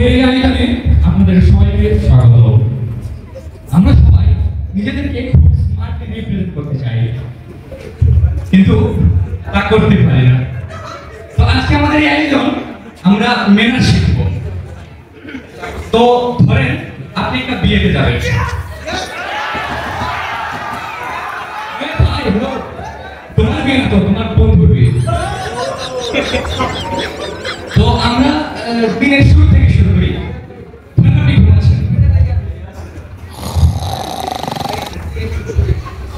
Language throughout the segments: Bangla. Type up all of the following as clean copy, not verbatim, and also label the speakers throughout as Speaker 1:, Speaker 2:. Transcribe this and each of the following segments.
Speaker 1: আজকে এই আয়োজনে আপনাদের সবাইকে স্বাগত। আমরা সবাই নিজেদেরকে খুব স্মার্টলি রিপ্রেজেন্ট করতে চাই, কিন্তু তা করতে পারি না। তো আজকে আমাদের এই আয়োজন, আমরা ম্যানার শিখব। তো ধরেন আপনি একটা বিয়েতে যাবেন, তোমার বিয়ে না তো, তোমার বন্ধুর বিয়ে। তো আমরা দিনের শুরু থেকে শুরু করি। আপনি ঘুমাচ্ছেন,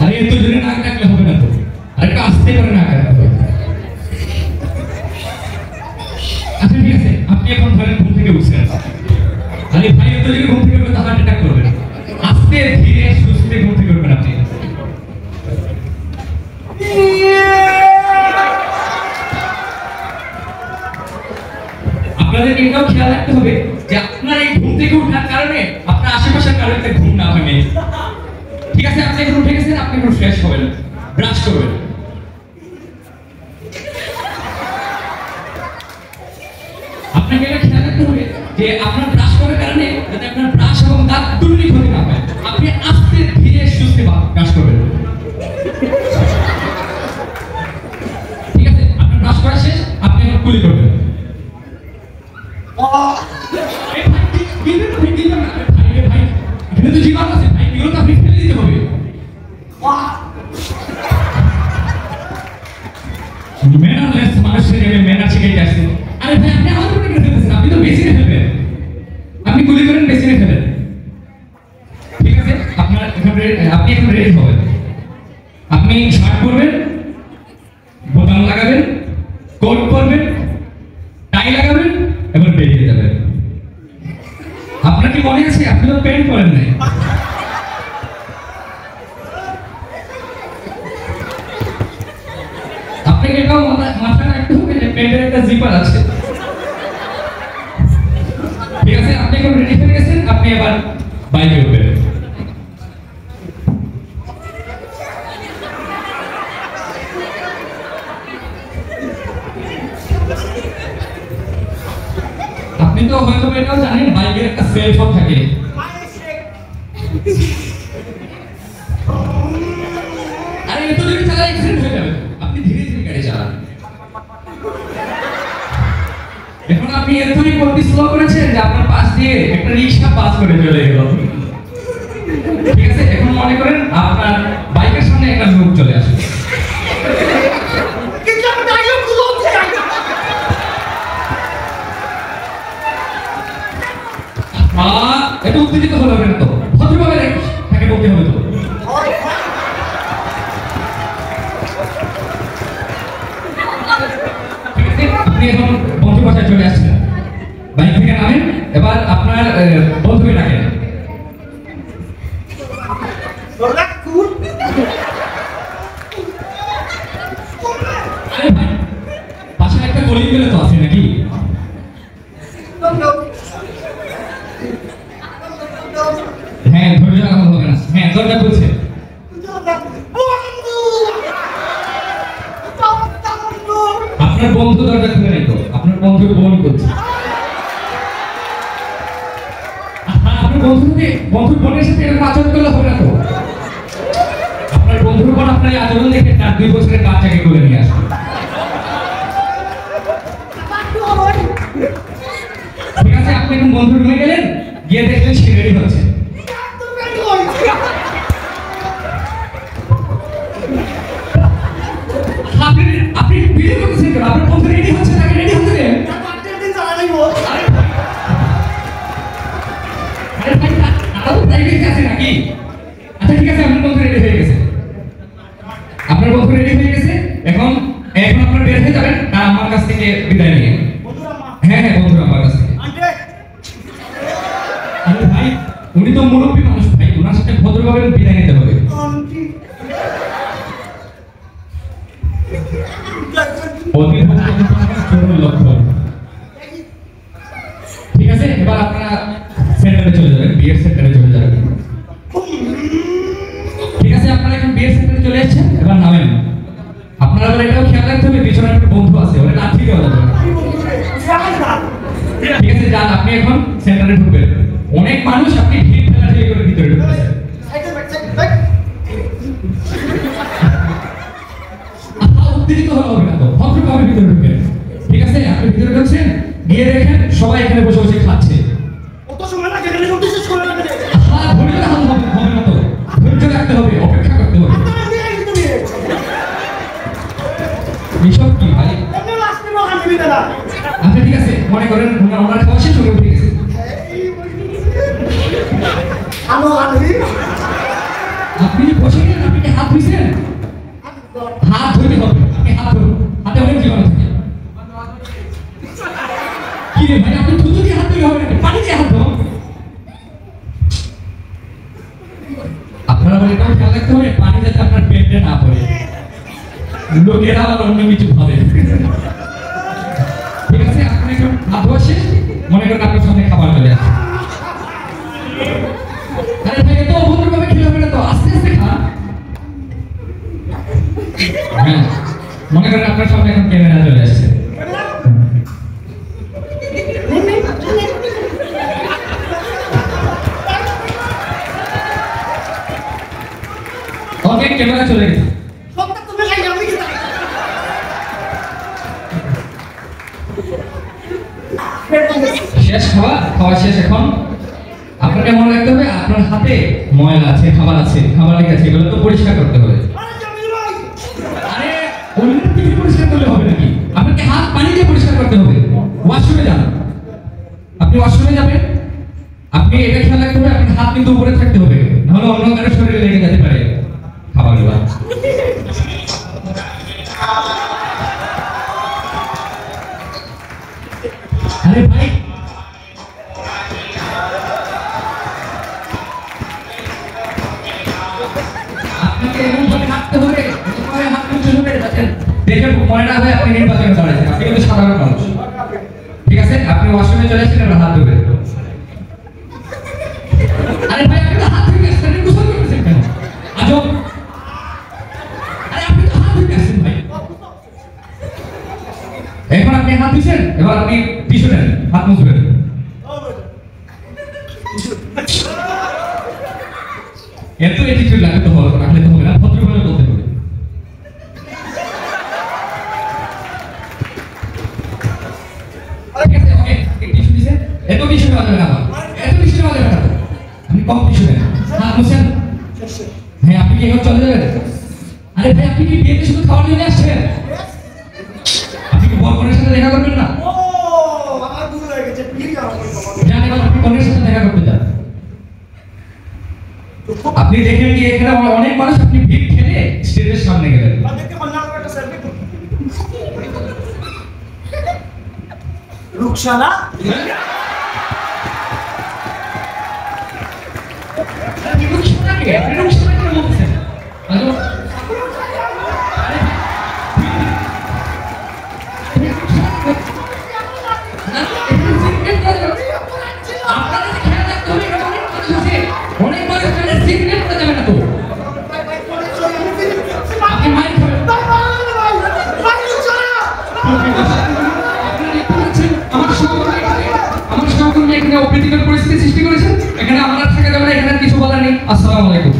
Speaker 1: আরে এত জোরে নাক ডাকলে হবে না তো, আর একটু আস্তে করে নাক ডাকতে হবে। আচ্ছা ঠিক আছে, আপনি এখন ধরেন ঘুম থেকে উঠছেন, আরে ভাই এত জোরে ঘুম থেকে উঠবে তো হার্ট অ্যাটাক করবেন। আস্তে ধীরে সুস্থে ঘুম থেকে উঠবেন আপনি। আপনাদের এটাও খেয়াল রাখতে হবে যে আপনার এই ঘুম থেকে ওঠার কারণে আপনার আশেপাশের কারো একটা ঘুম না ভাঙে। ঠিক আছে, আপনি এখন উঠে গেছেন, আপনি এখন ফ্রেশ হবেন, ব্রাশ করবেন। আপনাকে এটা খেয়াল রাখতে হবে যে আপনার ব্রাশ করার কারণে যাতে আপনার ব্রাশ এবং দাঁত দুটোরই ক্ষতি না হয়। আপনি আস্তে ধীরে সুস্থে ব্রাশ করবেন। ঠিক আছে, আপনার ব্রাশ করা শেষ, আপনি এখন কুলি করবেন। আপনি গুলি করেন, বেসিনে ফেলেন। ঠিক আছে, আপনি এখন রেডি হবেন। আপনি শার্ট পরবেন, বোতাম লাগাবেন, কোট পরবেন, টাই লাগাবেন, এবার বেরিয়ে যাবেন। আপনার কি মনে আছে আপনি তো প্যান্ট পরেন নাই? আপনাকে এটাও মাথায় রাখতে হবে যে প্যান্টের একটা জিপার আছে। ঠিক আছে, আপনি এখন রেডি হয়ে গেছেন, আপনি এবার বাইকে উঠবেন। আপনি তো হয়তো এটাও জানেন বাইকের একটা সেল ফোন থাকে। আরে এত জোরে চালালে অ্যাক্সিডেন্ট হয়ে যাবে। আপনি ধীরে ধীরে গাড়ি চালান। এখন আপনি এতই গতি স্লো করেছেন যে আপনার পাশ দিয়ে একটা রিকশা পাস করে চলে গেল। ঠিক আছে, এখন মনে করেন আপনার বাইকের সামনে একটা লোক চলে আসে। এটা উত্তেজিত হলো কেন? তো ভদ্রভাবে তাকে বলতে হবে তো। ঠিক আছে, আপনি এখন বন্ধু বাসায় চলে আসছেন, বাইক থেকে নামেন, এবার আপনার বন্ধুকে ডাকেন। আরে ভাই, বাসায় একটা কলিং বেল তো আছে নাকি? হ্যাঁ, দরজা লাগানো হবে না। হ্যাঁ, দরজা খুলছে। আপনার বন্ধু দরজা খুলে নাই তো, আপনার বন্ধু বোন করছে। আপনার বন্ধুর বোনের সাথে এরকম আচরণ করলে হবে না তো। আপনার বন্ধুর বোন আপনার এই আচরণ দেখে তার 2 বছরের বাচ্চাকে কোলে নিয়ে আসবে। ঠিক আছে, আপনি এখন বন্ধুর রুমে গেলেন, গিয়ে দেখলেন সে রেডি হচ্ছে। আপনি ভিডিও করতেছেন কেন? আপনার বন্ধু রেডি হচ্ছে, তাকে রেডি হতে দেন। আরে ভাই, আরো প্রাইভেট আছে নাকি? আচ্ছা ঠিক আছে, আপনার বন্ধু রেডি হয়ে গেছে। আপনার বন্ধু রেডি হয়ে গেছে, এখন আপনারা বের হয়ে যাবেন আর আমার কাছ থেকে বিদায় নিয়ে। হ্যাঁ হ্যাঁ, বন্ধুরা আমার কাছ থেকে। আরে ভাই, উনি তো মুরব্বী মানুষ ভাই, ওনার সাথে ভদ্রভাবে বিদায় নিতে হবে। ঠিক আছে, এবার আপনারা সেন্টারে চলে যাবেন, বিয়ের সেন্টারে চলে যাবেন। ঠিক আছে, আপনারা এখন বিয়ের সেন্টারে চলে এসেছেন, এবার নামেন। আপনারা এবার এটাও খেয়াল রাখতে হবে পিছনে একটা বন্ধু আছে, ওটা লাঠি দেওয়া যাবে। ঠিক আছে, যান আপনি এখন সেন্টারে ঢুকবেন। অনেক মানুষ আপনি ভিড় ঠেলাঠেলি করে ভিতরে ঢুকতেছেন। উত্তেজিত হলে হবে না তো, ভদ্রভাবে ভিতরে ঢুকবেন। ঠিক আছে, আপনি ভিতরে ঢুকছেন, গিয়ে দেখেন সবাই এখানে বসে বসে খাচ্ছে।
Speaker 2: কত সময় লাগে এখানে করতে শেষ করে লাগে
Speaker 1: ধৈর্য রাখতে হবে না তো, ধৈর্য রাখতে হবে, অপেক্ষা করতে হবে। এসব কি ভাই? আচ্ছা ঠিক আছে, মনে করেন ওনার খাওয়া শেষ হয়ে উঠে গেছে। আপনি বসে গেলেন, আপনি কি হাত ধুইছেন? হাত ধুইতে হবে, আপনি হাত ধরুন, হাতে অনেক জীবাণু থাকে। কি রে ভাই, আপনি থুতু দিয়ে হাত ধুলে হবে নাকি? পানি দিয়ে হাত ধরুন। আপনারা বলে এটাও খেয়াল রাখতে হবে, পানি যাতে আপনার পেটে না পড়ে, লোকেরা আবার অন্য কিছু ভাবে। ঠিক আছে, আপনি একটু হাত ধোয়া শেষ, মনে করেন আপনার সামনে খাবার চলে আসে। আরে ভাই, এত অভদ্রভাবে খেলে হবে না তো, আস্তে আস্তে খান। হ্যাঁ, মনে করেন আপনার সামনে এখন ক্যামেরা চলে আসছে। ওকে, ক্যামেরা চলে গেছে। শেষ খাওয়া শেষ। এখন আপনাকে মনে রাখতে হবে আপনার হাতে ময়লা আছে, খাবার আছে, খাবার লেগে এগুলো তো পরিষ্কার করতে হবে। আরে অন্যের থেকে পরিষ্কার করলে হবে নাকি? আপনাকে হাত পানি দিয়ে পরিষ্কার করতে হবে। ওয়াশরুমে যান, আপনি ওয়াশরুমে যাবেন, আপনি এটা খেয়াল রাখতে হবে আপনার হাত কিন্তু উপরে থাকতে হবে, নাহলে অন্য কারো শরীরে লেগে যেতে পারে খাবারগুলো। আরে ভাই, আপনাকে এমন ভাবে হাঁটতে হবে, এভাবে হাত তুলতে হবে যাতে দেখে মনে না হয় আপনি নির্বাচনে দাঁড়াচ্ছেন। আপনি কিন্তু সাধারণ মানুষ। ঠিক আছে, আপনি ওয়াশরুমে চলে আসছেন, এবার হাত ধুবেন। আরে ভাই, আপনি তো হাত ধুয়ে আসছেন, আপনি গোসল করতেছেন কেন? আজব। আরে আপনি তো হাত ধুয়ে আসছেন ভাই। এখন আপনি হাত ধুইছেন, এবার আপনি টিস্যু নেন, হাত মুছবেন। এত অ্যাটিটিউড লাগতে হবে, রাখলে তো হবে না, ভদ্রভাবে বলতে হবে। ঠিক আছে, ওকে, টিস্যু দিছেন, এত টিস্যু নেওয়া যাবে না, এত টিস্যু নেওয়া যাবে না, আপনি কম টিস্যু নেন, হাত মুছেন। হ্যাঁ, আপনি কি এখন চলে যাবেন? আরে ভাই, আপনি কি বিয়েতে শুধু খাওয়ার জন্য আসছেন? আপনি কি বরকনের সাথে দেখা করবেন না? জানেন, আপনি কনের সাথে দেখা করতে যান। আপনি দেখেন কি এখানে অনেক মানুষ, আপনি ভিড় ঠেলে স্টেজের সামনে গেলেন।
Speaker 2: রুকসানা
Speaker 1: অপ্রীতিকর পরিস্থিতি সৃষ্টি করেছেন। এখানে আমরা থাকা যাবে না, এখানে কিছু বলার নেই। আসসালামু আলাইকুম।